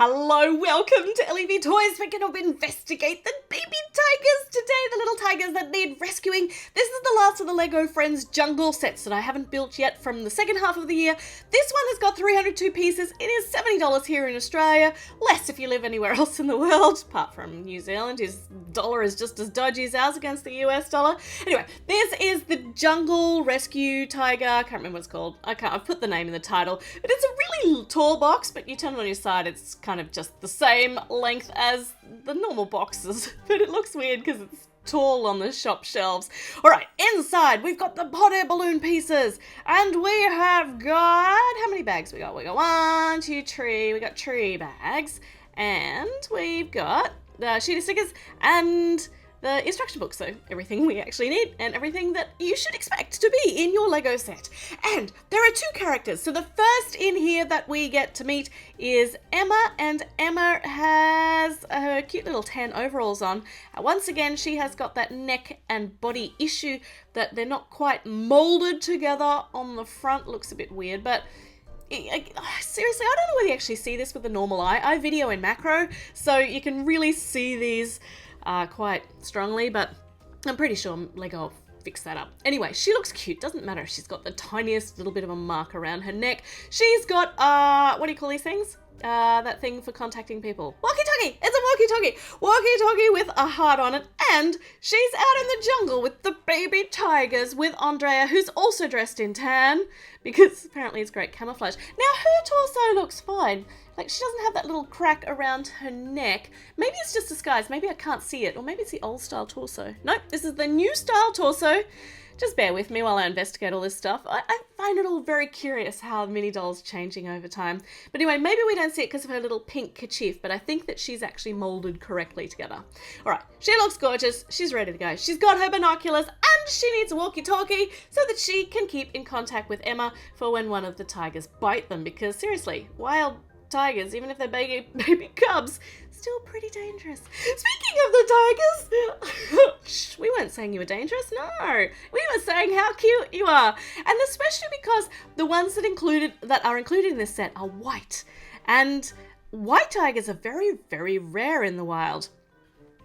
Hello, welcome to Ellie V Toys. We're going to investigate the baby tigers today, the little tigers that need rescuing. This is the last of the Lego Friends jungle sets that I haven't built yet from the second half of the year. This one has got 302 pieces. It is $70 here in Australia, less if you live anywhere else in the world, apart from New Zealand, whose dollar is just as dodgy as ours against the US dollar. Anyway, this is the Jungle Rescue Tiger. I can't remember what it's called. I've put the name in the title, but it's a really tall box, but you turn it on your side, it's kind of just the same length as the normal boxes, but it looks weird because it's tall on the shop shelves. Alright, inside we've got the hot air balloon pieces, and we have got, how many bags we got? We got 1, 2, 3, we got 3 bags, and we've got the sheet of stickers and the instruction book, so everything we actually need and everything that you should expect to be in your Lego set. And there are 2 characters. So the first in here that we get to meet is Emma, and Emma has her cute little tan overalls on. Once again, she has got that neck and body issue that they're not quite molded together on the front. Looks a bit weird, but seriously, I don't know whether you actually see this with the normal eye. I video in macro, so you can really see these quite strongly, but I'm pretty sure Lego will fix that up. Anyway, she looks cute. Doesn't matter if she's got the tiniest little bit of a mark around her neck. She's got, what do you call these things? That thing for contacting people. Walkie-talkie! It's a walkie-talkie! Walkie-talkie with a heart on it, and she's out in the jungle with the baby tigers with Andrea, who's also dressed in tan, because apparently it's great camouflage. Now, her torso looks fine. Like, she doesn't have that little crack around her neck. Maybe it's just disguised. Maybe I can't see it. Or maybe it's the old style torso. Nope, this is the new style torso. Just bear with me while I investigate all this stuff. I find it all very curious how mini doll's changing over time. But anyway, maybe we don't see it because of her little pink kerchief, but I think that she's actually molded correctly together. All right, she looks gorgeous. She's ready to go. She's got her binoculars, and she needs a walkie-talkie so that she can keep in contact with Emma for when one of the tigers bite them. Because seriously, wild tigers, even if they're baby cubs, still pretty dangerous. Speaking of the tigers, we weren't saying you were dangerous, no. We were saying how cute you are. And especially because the ones that are included in this set are white. And white tigers are very, very rare in the wild.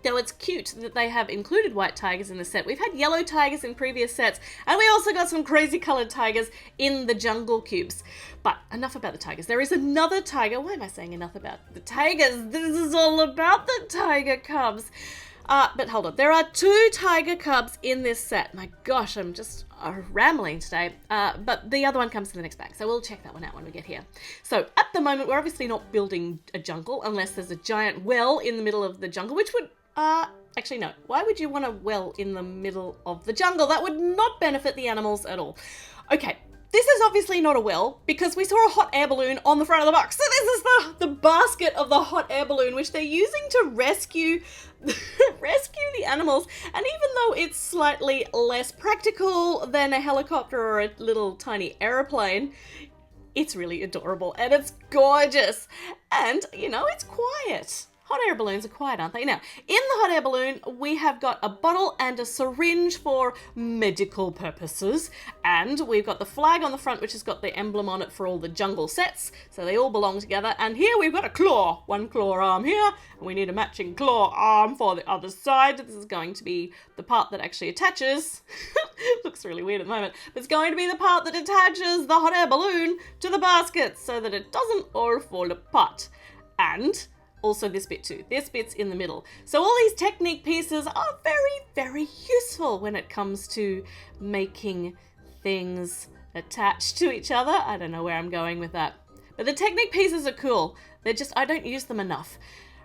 Now, it's cute that they have included white tigers in the set. We've had yellow tigers in previous sets, and we also got some crazy coloured tigers in the jungle cubes. But enough about the tigers. There is another tiger. Why am I saying enough about the tigers? This is all about the tiger cubs. But hold on. There are 2 tiger cubs in this set. My gosh, I'm just rambling today. But the other one comes in the next bag, so we'll check that one out when we get here. So at the moment, we're obviously not building a jungle unless there's a giant well in the middle of the jungle, which would actually, no. Why would you want a well in the middle of the jungle? That would not benefit the animals at all. Okay, this is obviously not a well because we saw a hot air balloon on the front of the box. So this is the basket of the hot air balloon, which they're using to rescue the animals. And even though it's slightly less practical than a helicopter or a little tiny aeroplane, it's really adorable and it's gorgeous. And, you know, it's quiet. Hot air balloons are quiet, aren't they? Now, in the hot air balloon, we have got a bottle and a syringe for medical purposes. And we've got the flag on the front, which has got the emblem on it for all the jungle sets. So they all belong together. And here we've got a claw. 1 claw arm here. And we need a matching claw arm for the other side. This is going to be the part that actually attaches. Looks really weird at the moment. But it's going to be the part that attaches the hot air balloon to the basket so that it doesn't all fall apart. And also this bit too. This bit's in the middle. So all these Technic pieces are very, very useful when it comes to making things attach to each other. I don't know where I'm going with that. But the Technic pieces are cool. They're just, I don't use them enough.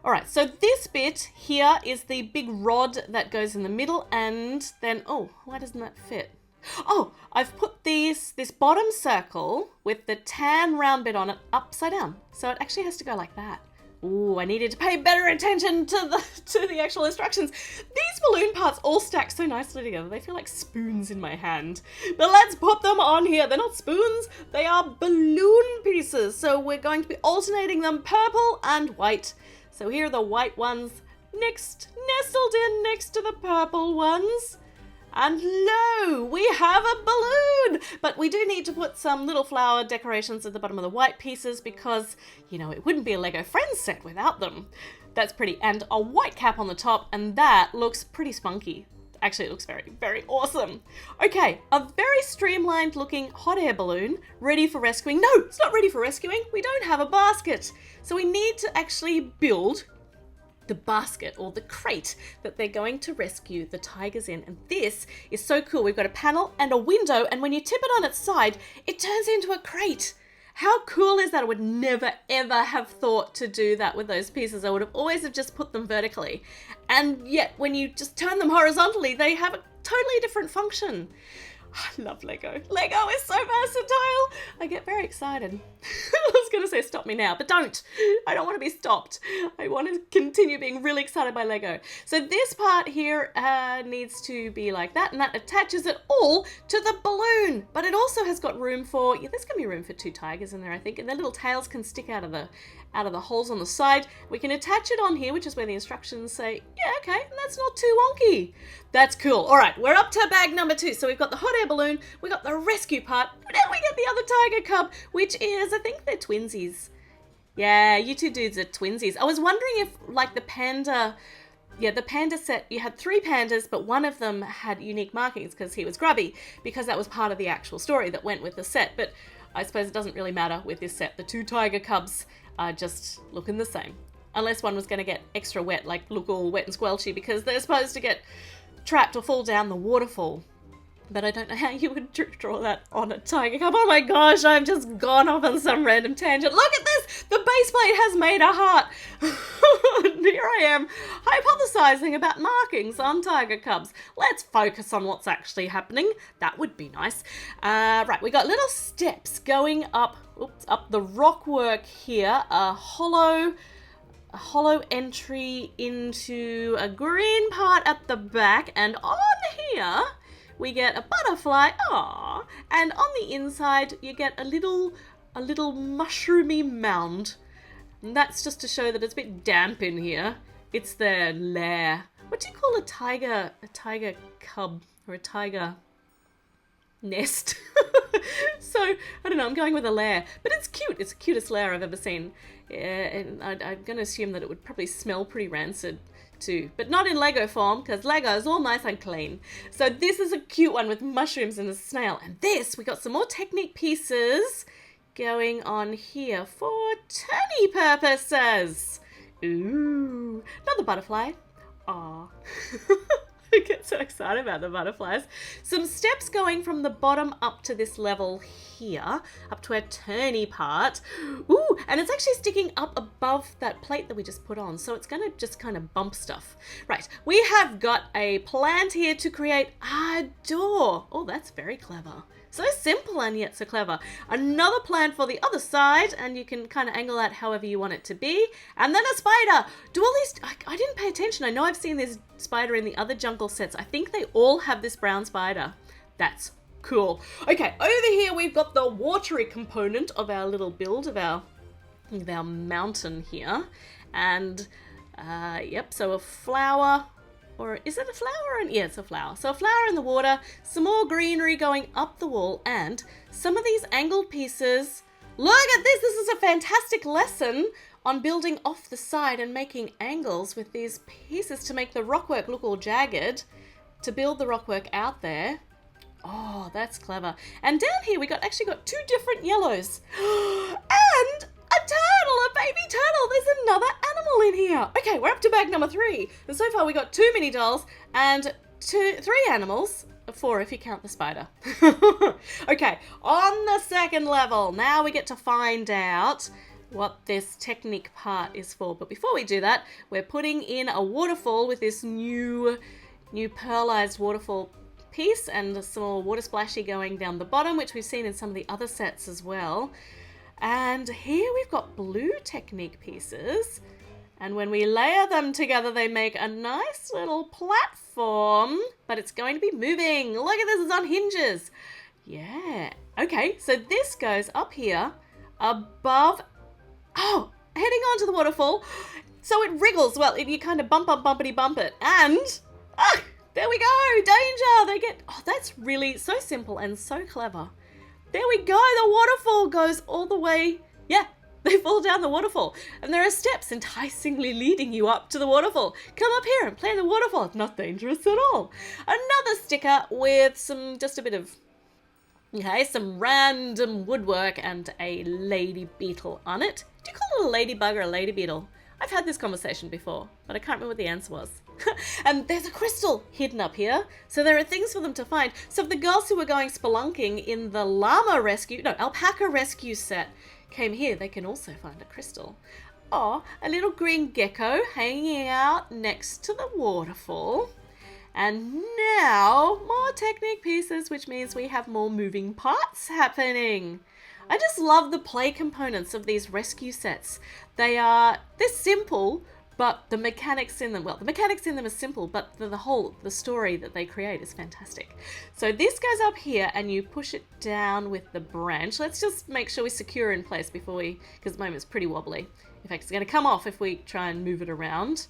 Alright, so this bit here is the big rod that goes in the middle, and then, oh, why doesn't that fit? Oh, I've put this bottom circle with the tan round bit on it upside down. So it actually has to go like that. Ooh, I needed to pay better attention to the actual instructions. These balloon parts all stack so nicely together. They feel like spoons in my hand. But let's put them on here. They're not spoons. They are balloon pieces. So we're going to be alternating them purple and white. So here are the white ones nestled in next to the purple ones. And lo, we have a balloon! But we do need to put some little flower decorations at the bottom of the white pieces because, you know, it wouldn't be a Lego Friends set without them. That's pretty. And a white cap on the top, and that looks pretty spunky. Actually, it looks very, very awesome. Okay, a very streamlined looking hot air balloon ready for rescuing. No, it's not ready for rescuing. We don't have a basket. So we need to actually build the basket or the crate that they're going to rescue the tigers in. And this is so cool. We've got a panel and a window, and when you tip it on its side, it turns into a crate. How cool is that? I would never ever have thought to do that with those pieces. I would have always have just put them vertically. And yet when you just turn them horizontally, they have a totally different function. I love Lego. Lego is so versatile. I get very excited. I was going to say stop me now, but don't. I don't want to be stopped. I want to continue being really excited by Lego. So this part here needs to be like that, and that attaches it all to the balloon. But it also has got room for, yeah, there's going to be room for 2 tigers in there, I think, and their little tails can stick out of the holes on the side. We can attach it on here, which is where the instructions say, yeah, okay, and that's not too wonky. That's cool. All right, we're up to bag number 2. So we've got the hot air balloon, we got the rescue part, and then we get the other tiger cub, which is, I think they're twinsies. Yeah, you 2 dudes are twinsies. I was wondering if, like, the panda set, you had 3 pandas, but one of them had unique markings because he was grubby, because that was part of the actual story that went with the set. But I suppose it doesn't really matter with this set. The 2 tiger cubs are just looking the same. Unless one was going to get extra wet, like look all wet and squelchy, because they're supposed to get trapped or fall down the waterfall. But I don't know how you would draw that on a tiger cub. Oh my gosh, I've just gone off on some random tangent. Look at this! The base plate has made a heart. Here I am, hypothesizing about markings on tiger cubs. Let's focus on what's actually happening. That would be nice. Right, we got little steps going up the rock work here. A hollow entry into a green part at the back, and on here we get a butterfly, aww, and on the inside you get a little mushroomy mound. And that's just to show that it's a bit damp in here. It's their lair. What do you call a tiger cub or a tiger nest? So, I don't know, I'm going with a lair. But it's cute. It's the cutest lair I've ever seen. Yeah, and I'm going to assume that it would probably smell pretty rancid too. But not in Lego form, because Lego is all nice and clean. So this is a cute one with mushrooms and a snail. And this, we got some more Technic pieces going on here for turny purposes. Ooh, another butterfly. Aw. I get so excited about the butterflies. Some steps going from the bottom up to this level here, up to our turny part. Ooh, and it's actually sticking up above that plate that we just put on, so it's going to just kind of bump stuff. Right, we have got a plant here to create a door. Oh, that's very clever. So simple and yet so clever. Another plant for the other side, and you can kind of angle that however you want it to be. And then a spider. Do all these... I didn't pay attention. I know I've seen this spider in the other jungle sets. I think they all have this brown spider. That's cool. Okay, over here we've got the watery component of our little build, of our mountain here. And, yep, so a flower... Or is it a flower? Yeah, it's a flower. So a flower in the water, some more greenery going up the wall, and some of these angled pieces. Look at this! This is a fantastic lesson on building off the side and making angles with these pieces to make the rockwork look all jagged, to build the rockwork out there. Oh, that's clever. And down here we actually got 2 different yellows. And a turtle, a baby turtle. There's another animal in here. Okay, we're up to bag number 3. And so far we got 2 mini dolls and 3 animals. 4 if you count the spider. Okay, on the second level, now we get to find out what this Technic part is for. But before we do that, we're putting in a waterfall with this new Pearlized waterfall piece, and some more water splashy going down the bottom, which we've seen in some of the other sets as well. And here we've got blue Technic pieces, and when we layer them together they make a nice little platform, but it's going to be moving. Look at this, it's on hinges. Yeah. Okay, so this goes up here above, heading onto the waterfall. So it wriggles. Well, you kind of bumpity bump it, and There we go, danger. They get, oh, that's really so simple and so clever. There we go, the waterfall goes all the way, yeah, they fall down the waterfall. And there are steps enticingly leading you up to the waterfall. Come up here and play the waterfall. It's not dangerous at all. Another sticker with some, just a bit of, okay, some random woodwork and a lady beetle on it. Do you call it a ladybug or a lady beetle? I've had this conversation before, but I can't remember what the answer was. And there's a crystal hidden up here, so there are things for them to find. So if the girls who were going spelunking in the alpaca rescue set came here, they can also find a crystal. Oh, a little green gecko hanging out next to the waterfall. And now, more Technic pieces, which means we have more moving parts happening. I just love the play components of these rescue sets. They're simple, but the mechanics in them, are simple, but the story that they create is fantastic. So this goes up here and you push it down with the branch. Let's just make sure we secure in place before because at the moment it's pretty wobbly. In fact, it's going to come off if we try and move it around.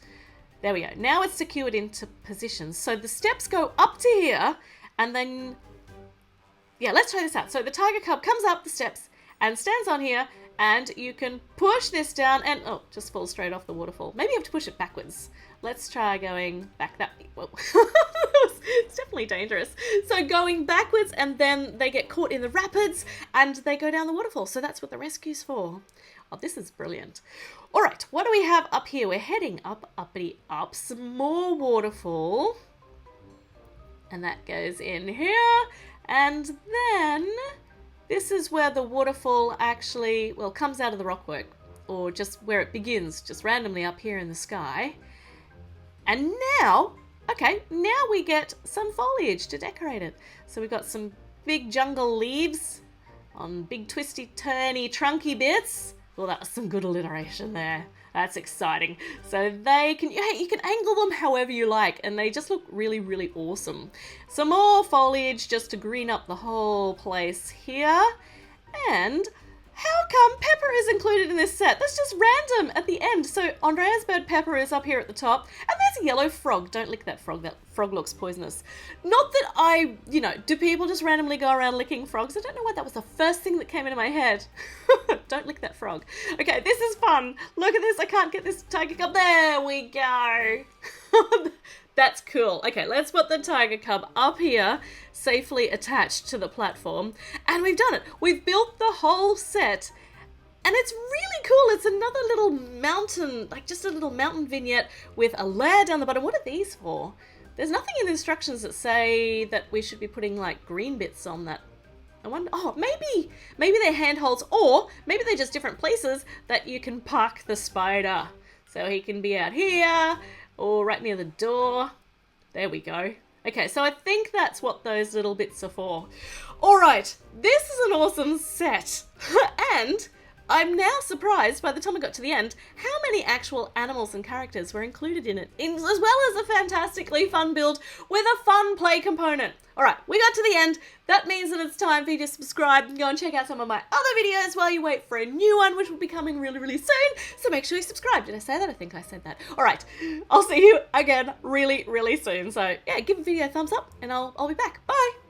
There we go. Now it's secured into position. So the steps go up to here and then, yeah, let's try this out. So the tiger cub comes up the steps and stands on here, and you can push this down and, oh, just falls straight off the waterfall. Maybe you have to push it backwards. Let's try going back that way. Whoa. It's definitely dangerous. So going backwards and then they get caught in the rapids and they go down the waterfall. So that's what the rescue's for. Oh, this is brilliant. All right, what do we have up here? We're heading up, uppity, up, some more waterfall. And that goes in here. And then this is where the waterfall actually, well, comes out of the rockwork, or just where it begins, just randomly up here in the sky. And now, okay, now we get some foliage to decorate it. So we've got some big jungle leaves on big twisty, turny, trunky bits. Well, that was some good alliteration there. That's exciting. So you can angle them however you like, and they just look really, really awesome. Some more foliage just to green up the whole place here. And how come Pepper is included in this set? That's just random at the end. So Andrea's bird Pepper is up here at the top, and there's a yellow frog. Don't lick that frog. That frog looks poisonous. Not that do people just randomly go around licking frogs? I don't know why that was the first thing that came into my head. Don't lick that frog. Okay, this is fun. Look at this. I can't get this tiger cub. There we go. That's cool. Okay, let's put the tiger cub up here, safely attached to the platform. And we've done it. We've built the whole set. And it's really cool. It's another little mountain, like just a little mountain vignette with a layer down the bottom. What are these for? There's nothing in the instructions that say that we should be putting like green bits on that. I wonder, oh, maybe they're handholds, or maybe they're just different places that you can park the spider. So he can be out here, or right near the door. There we go. Okay, so I think that's what those little bits are for. All right, this is an awesome set. And I'm now surprised, by the time I got to the end, how many actual animals and characters were included in it, as well as a fantastically fun build with a fun play component. All right, we got to the end. That means that it's time for you to subscribe and go and check out some of my other videos while you wait for a new one, which will be coming really, really soon. So make sure you subscribe. Did I say that? I think I said that. All right, I'll see you again really, really soon. So yeah, give the video a thumbs up and I'll be back. Bye.